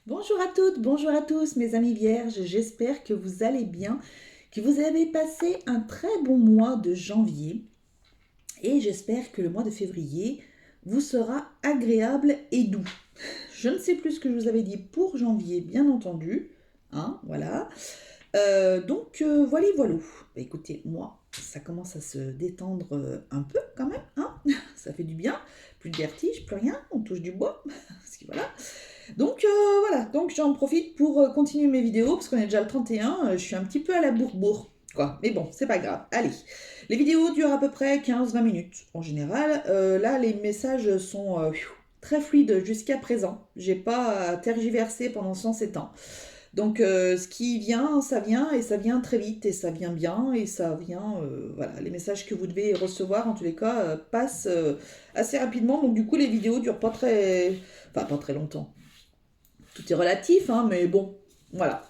Bonjour à toutes, bonjour à tous mes amis vierges, j'espère que vous allez bien, que vous avez passé un très bon mois de janvier et j'espère que le mois de février vous sera agréable et doux. Je ne sais plus ce que je vous avais dit pour janvier, bien entendu, hein, voilà. Voilà, voilà. Bah, écoutez, moi, ça commence à se détendre un peu quand même, hein. Ça fait du bien, plus de vertige, plus rien, on touche du bois, parce que voilà. Voilà, donc j'en profite pour continuer mes vidéos, parce qu'on est déjà le 31, je suis un petit peu à la bourre-bourre, quoi. Mais bon, c'est pas grave. Allez, les vidéos durent à peu près 15-20 minutes en général. Là, les messages sont très fluides jusqu'à présent. J'ai pas tergiversé pendant 107 ans. Ce qui vient et ça vient très vite et ça vient bien et ça vient, voilà, les messages que vous devez recevoir en tous les cas passent assez rapidement. Donc du coup, les vidéos durent pas très, enfin pas très longtemps. Tout est relatif, hein, mais bon, voilà.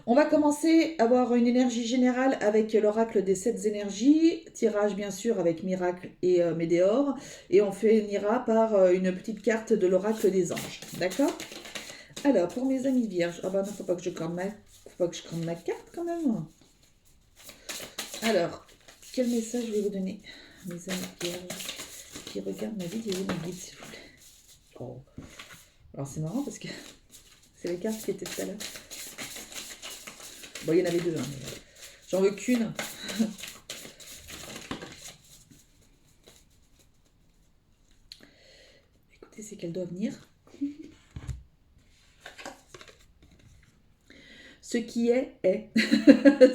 On va commencer à avoir une énergie générale avec l'oracle des 7 énergies, tirage bien sûr avec Miracle et Médéor, et on finira par une petite carte de l'oracle des anges. D'accord? Alors, pour mes amis vierges, ah bah non, faut pas que je crame ma carte quand même. Alors, quel message je vais vous donner, mes amis vierges qui regardent ma vidéo, me guide s'il vous plaît. Oh. Alors c'est marrant parce que c'est les cartes qui étaient tout à l'heure. Bon, il y en avait deux, hein, mais j'en veux qu'une. Écoutez, c'est qu'elle doit venir. Ce qui est.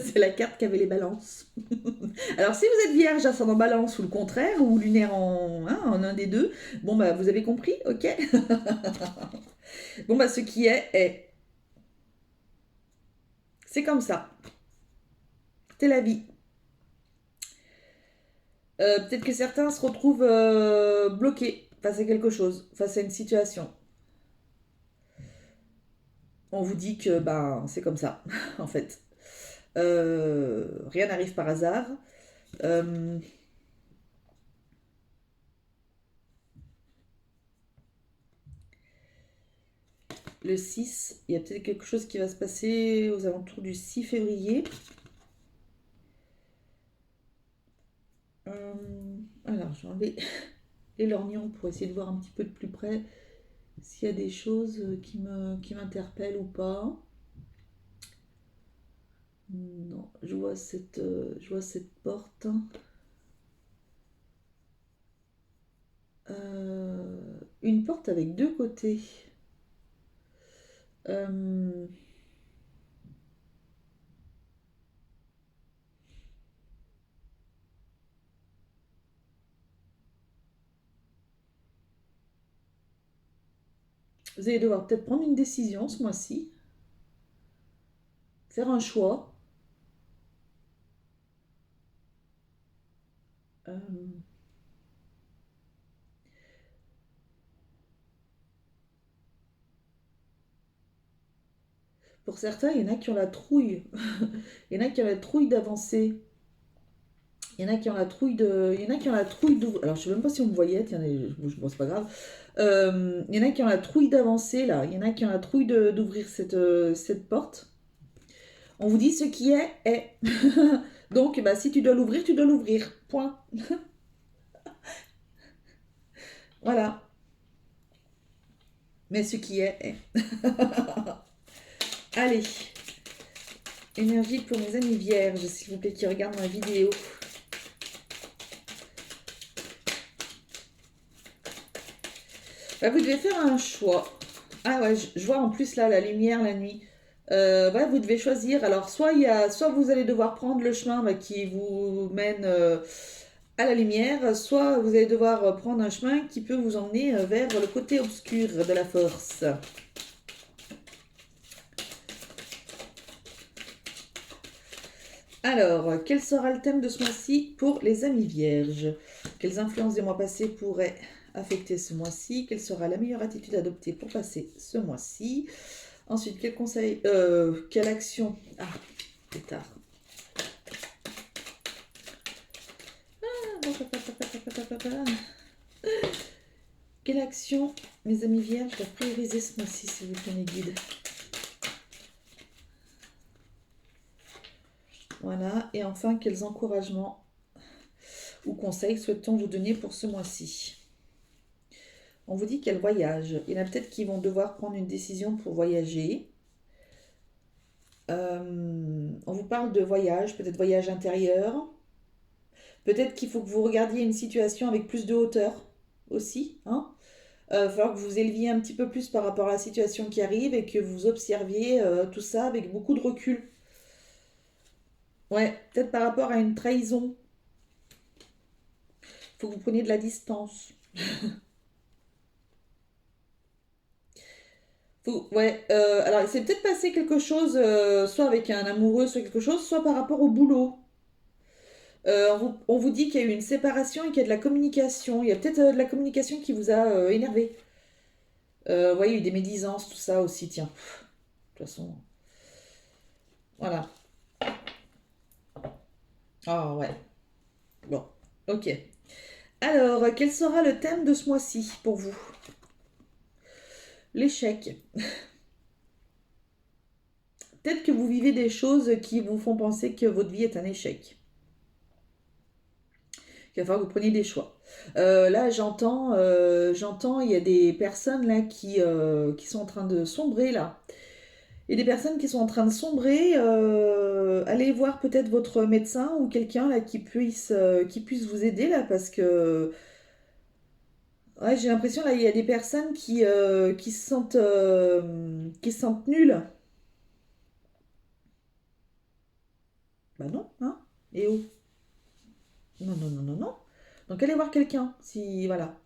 C'est la carte qui avait les balances. Alors, si vous êtes vierge, ascendant balance ou le contraire, ou lunaire en un des deux, bon, bah, vous avez compris, ok. Bon, bah, ce qui est. C'est comme ça. C'est la vie. Peut-être que certains se retrouvent bloqués face à quelque chose, face à une situation. On vous dit que ben, c'est comme ça, en fait. Rien n'arrive par hasard. Euh, le 6, il y a peut-être quelque chose qui va se passer aux alentours du 6 février. Alors, j'ai enlevé les lorgnons pour essayer de voir un petit peu de plus près s'il y a des choses qui m'interpellent ou pas. Non, je vois cette porte. Une porte avec deux côtés. Euh, vous allez devoir peut-être prendre une décision ce mois-ci, faire un choix. Euh, pour certains, il y en a qui ont la trouille. Il y en a qui ont la trouille d'avancer. Il y en a qui ont la trouille de. Il y en a qui ont la trouille d'ouvrir. Alors, je ne sais même pas si on me voyait. Tiens, bon, c'est pas grave. Il y en a qui ont la trouille d'avancer, là. Il y en a qui ont la trouille d'ouvrir cette porte. On vous dit ce qui est. Donc, bah, si tu dois l'ouvrir, tu dois l'ouvrir. Point. Voilà. Mais ce qui est. Allez. Énergie pour mes amis vierges, s'il vous plaît, qui regardent ma vidéo. Bah, vous devez faire un choix. Ah ouais, je vois en plus là la lumière la nuit. Ouais, vous devez choisir. Alors, soit vous allez devoir prendre le chemin bah, qui vous mène à la lumière, soit vous allez devoir prendre un chemin qui peut vous emmener vers le côté obscur de la force. Alors, quel sera le thème de ce mois-ci pour les amis vierges? Quelles influences des mois passés pourraient affecter ce mois-ci? Quelle sera la meilleure attitude à adopter pour passer ce mois-ci? Ensuite, quel conseil, quelle action? Ah, plus tard. Quelle action, mes amis vierges, doivent prioriser ce mois-ci, s'il vous plaît, mes guides? Voilà. Et enfin, quels encouragements ou conseils souhaitons vous donner pour ce mois-ci? On vous dit quel voyage. Il y en a peut-être qui vont devoir prendre une décision pour voyager. On vous parle de voyage, peut-être voyage intérieur. Peut-être qu'il faut que vous regardiez une situation avec plus de hauteur aussi. Hein. Il va falloir que vous vous éleviez un petit peu plus par rapport à la situation qui arrive et que vous observiez tout ça avec beaucoup de recul. Ouais, peut-être par rapport à une trahison. Il faut que vous preniez de la distance. Ouais, alors il s'est peut-être passé quelque chose, soit avec un amoureux, soit quelque chose, soit par rapport au boulot. On vous dit qu'il y a eu une séparation et qu'il y a de la communication. Il y a peut-être de la communication qui vous a énervé. Ouais, il y a eu des médisances, tout ça aussi, tiens. De toute façon, voilà. Ah ouais, bon, ok. Alors, quel sera le thème de ce mois-ci pour vous? L'échec. Peut-être que vous vivez des choses qui vous font penser que votre vie est un échec. Il va falloir que vous preniez des choix. Là, j'entends, il y a des personnes là qui sont en train de sombrer là. Il y a des personnes qui sont en train de sombrer. Allez voir peut-être votre médecin ou quelqu'un là qui puisse vous aider là parce que ouais, j'ai l'impression là il y a des personnes qui se sentent nulles. Bah non, hein? Et où? Non, non, non, non, non. Donc allez voir quelqu'un si voilà,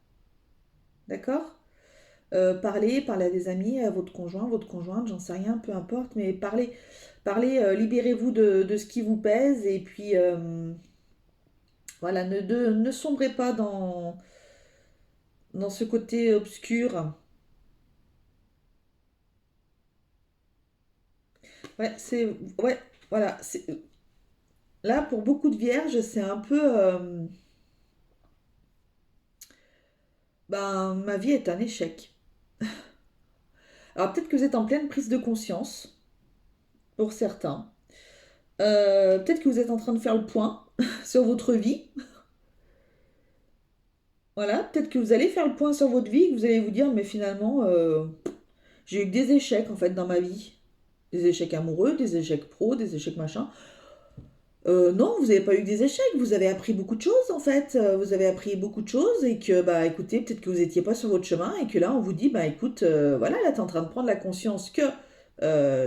d'accord? Parlez à des amis, à votre conjoint, votre conjointe, j'en sais rien, peu importe, mais parlez, libérez-vous de ce qui vous pèse et puis voilà, ne sombrez pas dans ce côté obscur. Ouais, ouais, voilà, là pour beaucoup de vierges, c'est un peu, ben ma vie est un échec. Alors peut-être que vous êtes en pleine prise de conscience pour certains. Peut-être que vous êtes en train de faire le point sur votre vie. Voilà, peut-être que vous allez faire le point sur votre vie, que vous allez vous dire, mais finalement, j'ai eu des échecs en fait dans ma vie. Des échecs amoureux, des échecs pro, des échecs machin. Non, vous n'avez pas eu des échecs, vous avez appris beaucoup de choses en fait. Vous avez appris beaucoup de choses et que, bah écoutez, peut-être que vous n'étiez pas sur votre chemin et que là, on vous dit, bah écoute, voilà, là, tu es en train de prendre la conscience que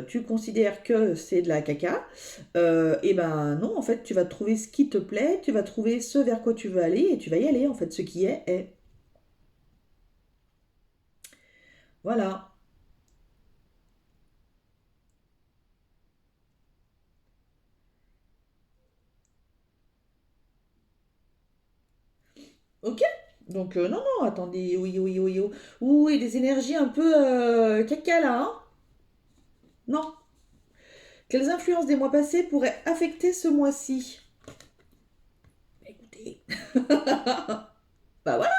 tu considères que c'est de la caca. Et ben non, en fait, tu vas trouver ce qui te plaît, tu vas trouver ce vers quoi tu veux aller et tu vas y aller en fait. Ce qui est, est. Voilà. Ok? Donc, non, non, attendez, oui, oui, oui, oui. Oui, des énergies un peu caca là, hein? Non. Quelles influences des mois passés pourraient affecter ce mois-ci? Écoutez. Bah voilà,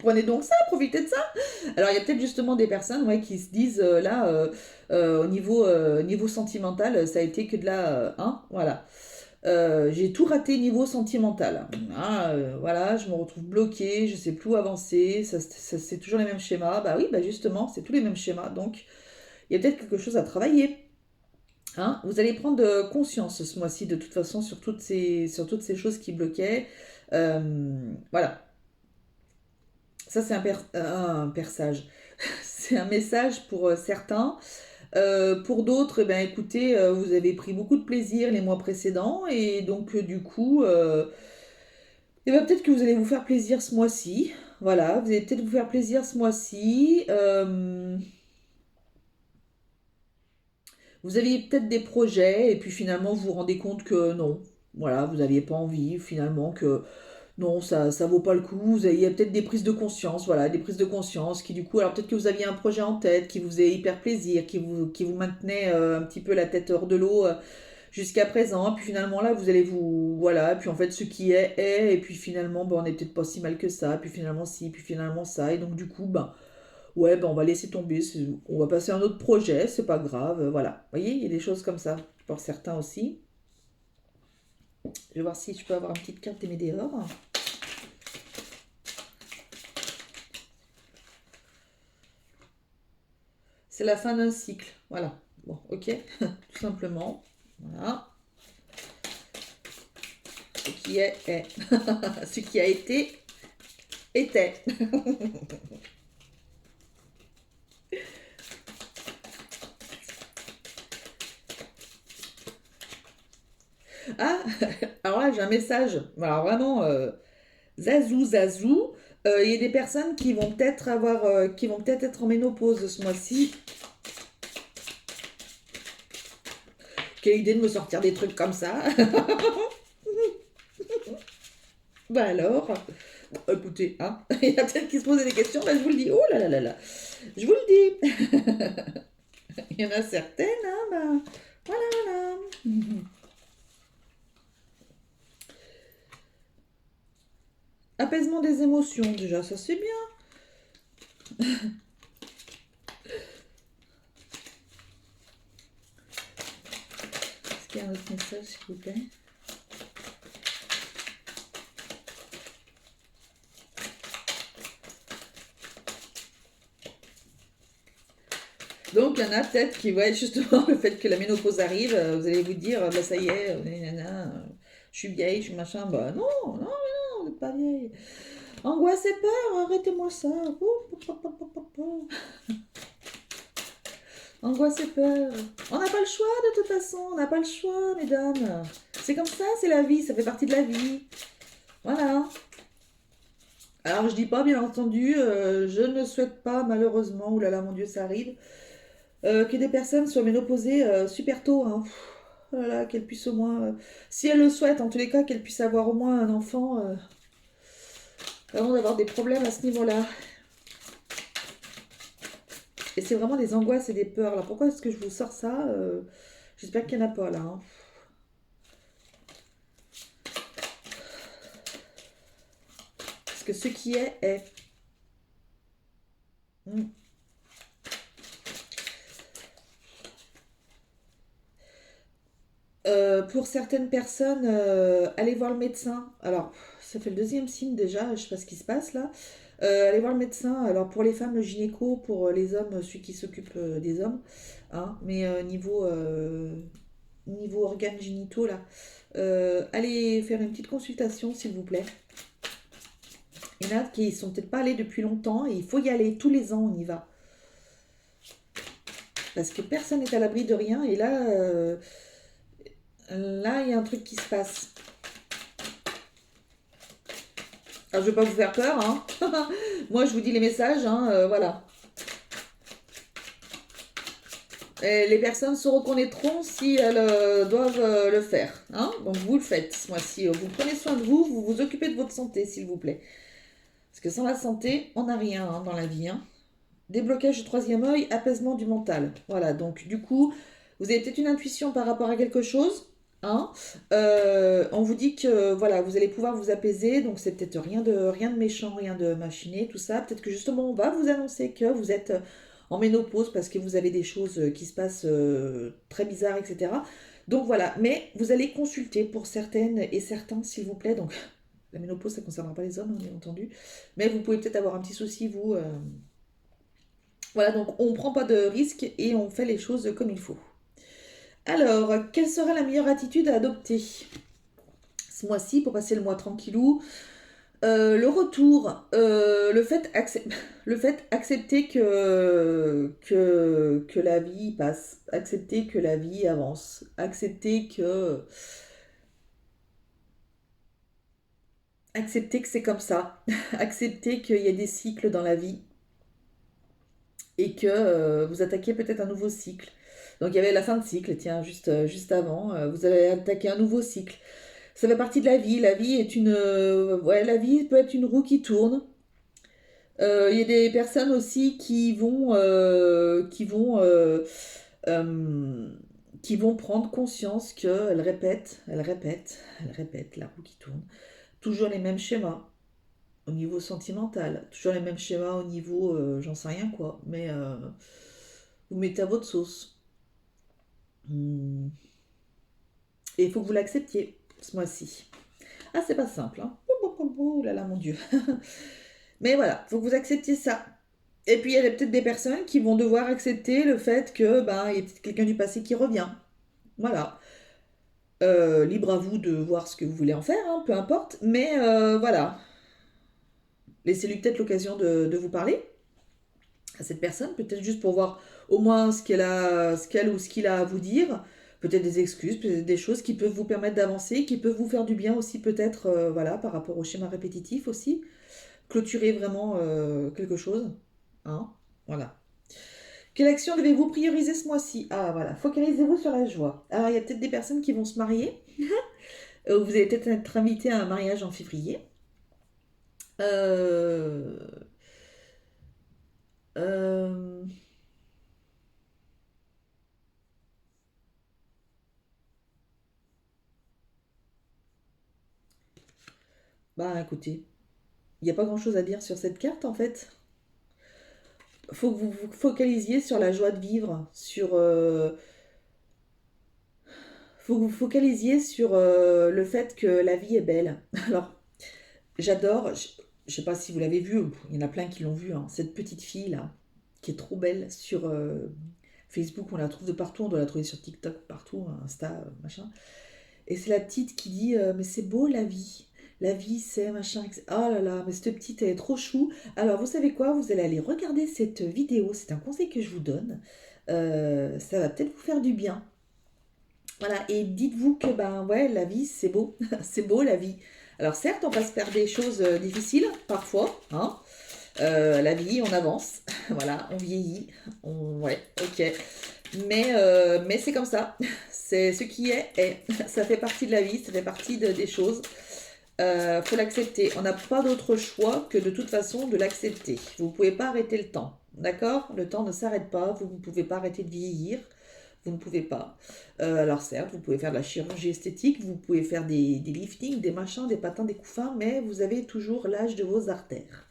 prenez donc ça, profitez de ça. Alors il y a peut-être justement des personnes ouais, qui se disent là, au niveau sentimental, ça a été que de la... hein, voilà. J'ai tout raté niveau sentimental. Ah, voilà, je me retrouve bloquée, je sais plus où avancer, c'est toujours les mêmes schémas. Bah oui, bah justement, c'est tous les mêmes schémas. Donc il y a peut-être quelque chose à travailler. Hein, vous allez prendre conscience ce mois-ci de toute façon sur toutes ces choses qui bloquaient. Voilà, ça c'est un perçage. C'est un message pour certains. Pour d'autres, eh ben, écoutez, vous avez pris beaucoup de plaisir les mois précédents et donc du coup, eh ben, peut-être que vous allez vous faire plaisir ce mois-ci. Voilà, vous allez peut-être vous faire plaisir ce mois-ci. Vous aviez peut-être des projets et puis finalement vous vous rendez compte que non. Voilà, vous n'aviez pas envie finalement que non, ça vaut pas le coup. Il y a peut-être des prises de conscience, voilà, des prises de conscience qui du coup, alors peut-être que vous aviez un projet en tête qui vous faisait hyper plaisir, qui vous maintenait un petit peu la tête hors de l'eau jusqu'à présent. Puis finalement là, vous allez voilà, puis en fait ce qui est, et puis finalement, on n'est peut-être pas si mal que ça, puis finalement si, puis finalement ça, et donc du coup, ouais, on va laisser tomber, on va passer à un autre projet, c'est pas grave, voilà. Vous voyez, il y a des choses comme ça pour certains aussi. Je vais voir si je peux avoir une petite carte des météores. C'est la fin d'un cycle. Voilà. Bon, ok. Tout simplement. Voilà. Ce qui est, est. Ce qui a été, était. Ah, alors là, j'ai un message. Alors vraiment, zazou, zazou. Il y a des personnes qui vont peut-être avoir, qui vont peut-être être en ménopause ce mois-ci. Quelle idée de me sortir des trucs comme ça. Bah alors, bon, écoutez, hein, il y a peut-être qui se posaient des questions, bah je vous le dis. Oh là là là là, je vous le dis. Il y en a certaines, hein, bah voilà, voilà. Apaisement des émotions, déjà, ça c'est bien. Est-ce qu'il y a un autre message, s'il vous plaît? Donc, il y en a peut-être qui, ouais, justement, le fait que la ménopause arrive, vous allez vous dire, bah ça y est, nanana, je suis vieille, je suis machin. Bah non, non, non, vous n'êtes pas vieille. Angoisse et peur, arrêtez-moi ça. Angoisse et peur. On n'a pas le choix de toute façon, on n'a pas le choix, mesdames. C'est comme ça, c'est la vie, ça fait partie de la vie. Voilà. Alors je dis pas, bien entendu, je ne souhaite pas, malheureusement, oulala, mon Dieu, ça arrive, que des personnes soient ménopausées super tôt. Hein. Oh là là, qu'elles puissent au moins, si elles le souhaitent, en tous les cas, qu'elles puissent avoir au moins un enfant avant d'avoir des problèmes à ce niveau-là. Et c'est vraiment des angoisses et des peurs. Là, pourquoi est-ce que je vous sors ça J'espère qu'il n'y en a pas là. Hein. Parce que ce qui est, est. Mm. Pour certaines personnes, allez voir le médecin. Alors, ça fait le deuxième signe déjà, je sais pas ce qui se passe là. Allez voir le médecin. Alors, pour les femmes, le gynéco, pour les hommes, celui qui s'occupe des hommes. Hein, mais niveau organes génitaux là, allez faire une petite consultation s'il vous plaît. Il y en a qui sont peut-être pas allés depuis longtemps et il faut y aller. Tous les ans, on y va. Parce que personne n'est à l'abri de rien et là, il y a un truc qui se passe. Alors, je ne vais pas vous faire peur, hein. Moi, je vous dis les messages, hein, voilà. Et les personnes se reconnaîtront si elles doivent le faire. Hein. Donc, vous le faites ce mois-ci. Vous prenez soin de vous, vous vous occupez de votre santé, s'il vous plaît. Parce que sans la santé, on n'a rien hein, dans la vie. Hein. Déblocage du troisième œil, apaisement du mental. Voilà, donc du coup, vous avez peut-être une intuition par rapport à quelque chose. Hein. On vous dit que voilà, vous allez pouvoir vous apaiser, donc c'est peut-être rien de méchant, rien de machiné, tout ça. Peut-être que justement, on va vous annoncer que vous êtes en ménopause parce que vous avez des choses qui se passent très bizarres, etc. Donc voilà, mais vous allez consulter pour certaines et certains, s'il vous plaît. Donc la ménopause, ça ne concernera pas les hommes, bien entendu. Mais vous pouvez peut-être avoir un petit souci, vous. Voilà, donc on ne prend pas de risques et on fait les choses comme il faut. Alors, quelle sera la meilleure attitude à adopter ce mois-ci pour passer le mois tranquillou? Le retour, le fait accepter que la vie passe, accepter que la vie avance, accepter que c'est comme ça, accepter qu'il y a des cycles dans la vie et que vous attaquez peut-être un nouveau cycle. Donc il y avait la fin de cycle, tiens, juste avant, vous avez attaqué un nouveau cycle. Ça fait partie de la vie. La vie est ouais, la vie peut être une roue qui tourne. Il y a des personnes aussi euh, qui vont prendre conscience qu'elles répètent la roue qui tourne. Toujours les mêmes schémas au niveau sentimental, toujours les mêmes schémas au niveau, j'en sais rien quoi, mais vous mettez à votre sauce. Hmm. Et il faut que vous l'acceptiez. ce mois-ci. Ah, c'est pas simple, hein. Oh là là, mon Dieu. Mais voilà, faut que vous acceptiez ça. Et puis, il y a peut-être des personnes qui vont devoir accepter le fait que, ben, il y a peut-être quelqu'un du passé qui revient. Voilà. Libre à vous de voir ce que vous voulez en faire, hein, peu importe. Mais voilà, laissez-lui peut-être l'occasion de vous parler à cette personne, peut-être juste pour voir au moins ce qu'elle ou ce qu'il a à vous dire. Peut-être des excuses, peut-être des choses qui peuvent vous permettre d'avancer, qui peuvent vous faire du bien aussi, peut-être, voilà, par rapport au schéma répétitif aussi. Clôturer vraiment quelque chose. Hein, voilà. Quelle action devez-vous prioriser ce mois-ci? Ah voilà, focalisez-vous sur la joie. Alors il y a peut-être des personnes qui vont se marier. Vous allez peut-être être invité à un mariage en février. Euh, euh, Bah écoutez, il n'y a pas grand-chose à dire sur cette carte en fait. Faut que vous vous focalisiez sur la joie de vivre, faut que vous focalisiez sur le fait que la vie est belle. Alors, j'adore, je sais pas si vous l'avez vu, il y en a plein qui l'ont vu, hein, cette petite fille là, qui est trop belle sur Facebook, on la trouve de partout, on doit la trouver sur TikTok, partout, Insta, machin. Et c'est la petite qui dit mais c'est beau la vie. La vie, c'est machin. Oh là là, mais cette petite, elle est trop chou. Alors, vous savez quoi? Vous allez aller regarder cette vidéo. C'est un conseil que je vous donne. Ça va peut-être vous faire du bien. Voilà, et dites-vous que, ben ouais, la vie, c'est beau. C'est beau la vie. Alors, certes, on passe par des choses difficiles, parfois. Hein. La vie, on avance. Voilà, on vieillit. Ouais, ok. Mais c'est comme ça. C'est ce qui est. Ça fait partie de la vie, ça fait partie des choses. Faut l'accepter. On n'a pas d'autre choix que de toute façon de l'accepter. Vous ne pouvez pas arrêter le temps. D'accord? Le temps ne s'arrête pas. Vous ne pouvez pas arrêter de vieillir. Vous ne pouvez pas. Alors certes, vous pouvez faire de la chirurgie esthétique, vous pouvez faire des liftings, des machins, des patins, des couffins, mais vous avez toujours l'âge de vos artères.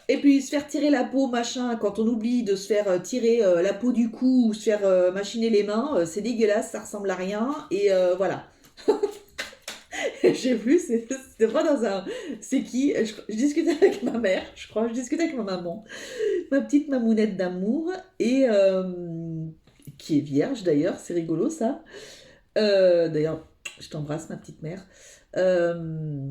Et puis se faire tirer la peau, machin, quand on oublie de se faire tirer la peau du cou ou se faire machiner les mains, c'est dégueulasse, ça ressemble à rien. Et voilà. J'ai vu, c'était pas dans un. C'est qui je discutais avec ma mère, je crois, je discutais avec ma maman, ma petite mamounette d'amour, et qui est vierge d'ailleurs, c'est rigolo ça. D'ailleurs, je t'embrasse, ma petite mère. Euh,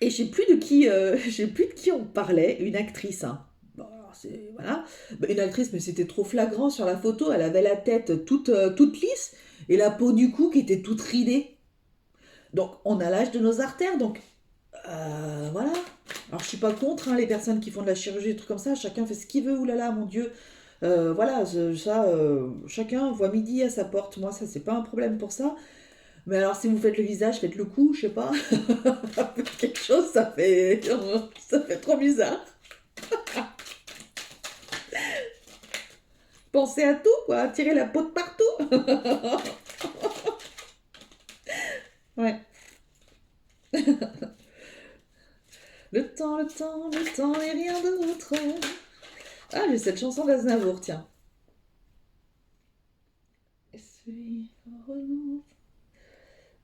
et je sais plus de qui, je sais plus de qui on parlait, une actrice. Hein. Bon, alors voilà. Bah, une actrice, mais c'était trop flagrant sur la photo. Elle avait la tête toute lisse et la peau du cou qui était toute ridée. Donc, on a l'âge de nos artères, donc voilà. Alors, je suis pas contre hein, les personnes qui font de la chirurgie, des trucs comme ça. Chacun fait ce qu'il veut, oulala, mon Dieu. Voilà, ça, chacun voit midi à sa porte. Moi, ça, c'est pas un problème pour ça. Mais alors, si vous faites le visage, faites le cou, je sais pas. Quelque chose, ça fait trop bizarre. Pensez à tout, quoi. Tirer la peau de partout. Ouais. Le temps et rien d'autre. Ah, j'ai cette chanson d'Aznavour, tiens.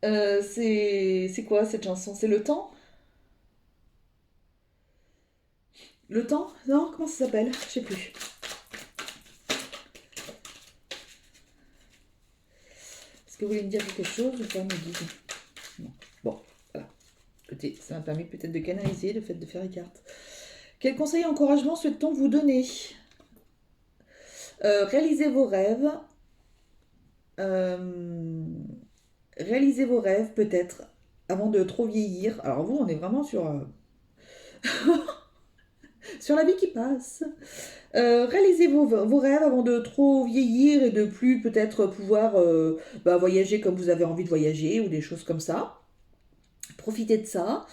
C'est quoi cette chanson? C'est Le Temps? Le Temps? Non, comment ça s'appelle? Je sais plus. Est-ce que vous voulez me dire quelque chose ou pas, me guide? Non. Bon, voilà. Écoutez, ça m'a permis peut-être de canaliser le fait de faire les cartes. Quel conseil et encouragement souhaite-t-on vous donner? Réalisez vos rêves. Euh, réalisez vos rêves peut-être avant de trop vieillir. Alors vous, on est vraiment sur la vie qui passe. Réalisez vos rêves avant de trop vieillir et de plus peut-être pouvoir voyager comme vous avez envie de voyager ou des choses comme ça. Profitez de ça.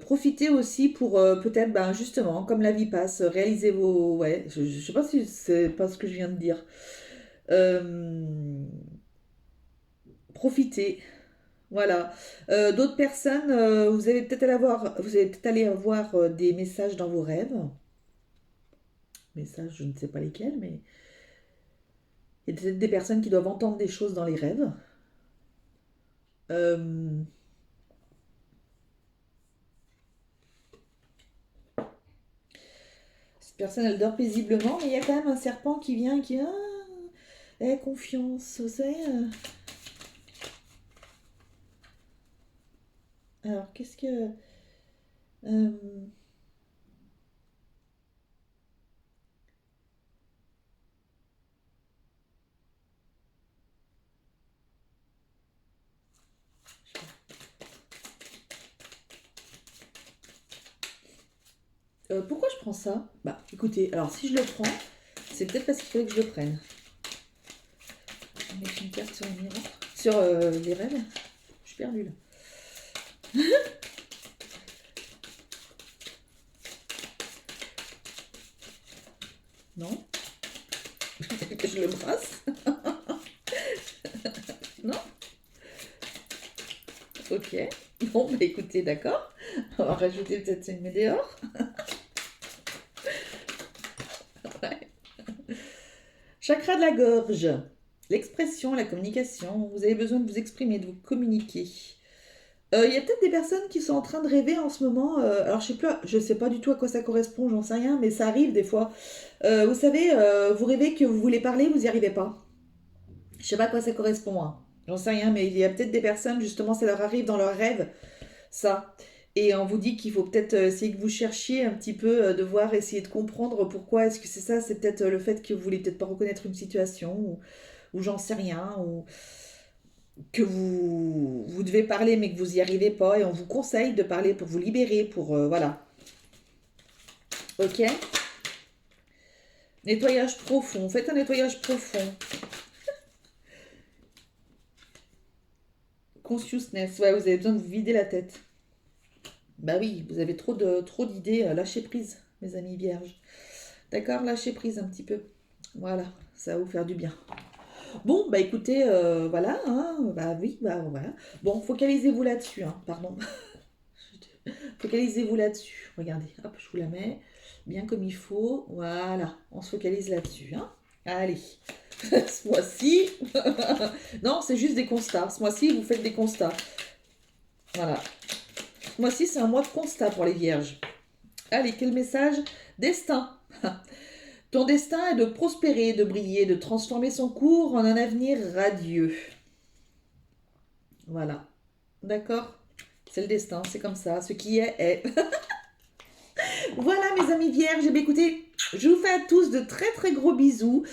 Profitez aussi pour peut-être justement comme la vie passe, réaliser vos... Ouais, je sais pas si c'est pas ce que je viens de dire. Euh, Profitez. Voilà. D'autres personnes, vous allez peut-être aller avoir des messages dans vos rêves. Messages, je ne sais pas lesquels, mais il y a peut-être des personnes qui doivent entendre des choses dans les rêves. Euh, Cette personne, elle dort paisiblement, mais il y a quand même un serpent qui vient, qui... Ah, confiance, vous savez. Alors, qu'est-ce que... euh, pourquoi je prends ça? Bah, écoutez, alors si je le prends, c'est peut-être parce qu'il fallait que je le prenne. Je vais mettre une carte sur les miroirs. Sur les rêves. Je suis perdue là. Non? Que je le brasse? Non? Ok. Bon, bah écoutez, d'accord. On va rajouter peut-être une météore. Ouais. Chakra de la gorge. L'expression, la communication. Vous avez besoin de vous exprimer, de vous communiquer. Il y a peut-être des personnes qui sont en train de rêver en ce moment. Alors je sais pas du tout à quoi ça correspond, j'en sais rien, mais ça arrive des fois. Vous savez, vous rêvez que vous voulez parler, vous n'y arrivez pas. Je sais pas à quoi ça correspond, hein. J'en sais rien, mais il y a peut-être des personnes, justement, ça leur arrive dans leurs rêves, ça. Et on vous dit qu'il faut peut-être essayer que vous cherchiez un petit peu, de voir, essayer de comprendre pourquoi est-ce que c'est ça. C'est peut-être le fait que vous voulez peut-être pas reconnaître une situation, ou j'en sais rien, ou que vous devez parler mais que vous n'y arrivez pas, et on vous conseille de parler pour vous libérer, pour... voilà. Ok. Nettoyage profond. Faites un nettoyage profond. Consciousness. Ouais, vous avez besoin de vous vider la tête. Bah oui, vous avez trop d'idées. Lâchez prise, mes amis vierges. D'accord, lâchez prise un petit peu. Voilà, ça va vous faire du bien. Bon, bah écoutez, voilà, hein, bah oui, bah voilà. Bon, focalisez-vous là-dessus, hein, pardon. Focalisez-vous là-dessus. Regardez, hop, je vous la mets bien comme il faut. Voilà, on se focalise là-dessus, hein. Allez, ce mois-ci, non, c'est juste des constats. Ce mois-ci, vous faites des constats. Voilà. Ce mois-ci, c'est un mois de constat pour les vierges. Allez, quel message? Destin. Ton destin est de prospérer, de briller, de transformer son cours en un avenir radieux. Voilà. D'accord? C'est le destin, c'est comme ça. Ce qui est, est. Voilà mes amis vierges, eh bien, écoutez, je vous fais à tous de très très gros bisous.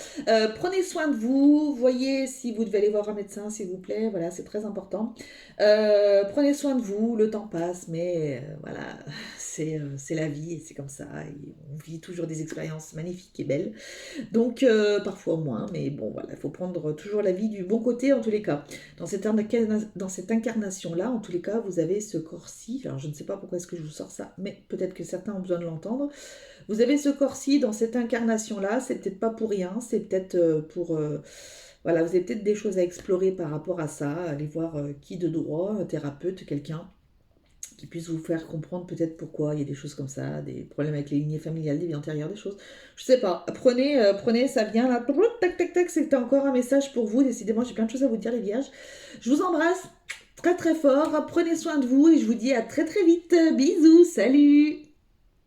Prenez soin de vous, voyez si vous devez aller voir un médecin s'il vous plaît, voilà c'est très important. Prenez soin de vous, le temps passe, mais voilà, c'est la vie et c'est comme ça. Et on vit toujours des expériences magnifiques et belles, donc parfois moins, mais bon voilà, il faut prendre toujours la vie du bon côté en tous les cas. Dans cette incarnation-là, en tous les cas, vous avez ce corps-ci. Alors, je ne sais pas pourquoi est-ce que je vous sors ça, mais peut-être que certains ont besoin de l'entendre. Vous avez ce corps-ci dans cette incarnation-là. C'est peut-être pas pour rien. C'est peut-être pour... voilà, vous avez peut-être des choses à explorer par rapport à ça. Allez voir qui de droit, un thérapeute, quelqu'un qui puisse vous faire comprendre peut-être pourquoi il y a des choses comme ça, des problèmes avec les lignées familiales, des vies antérieures, des choses. Je sais pas. Prenez, ça vient là. Tac, tac, tac, c'est encore un message pour vous. Décidément, j'ai plein de choses à vous dire, les vierges. Je vous embrasse très très fort. Prenez soin de vous et je vous dis à très très vite. Bisous, salut!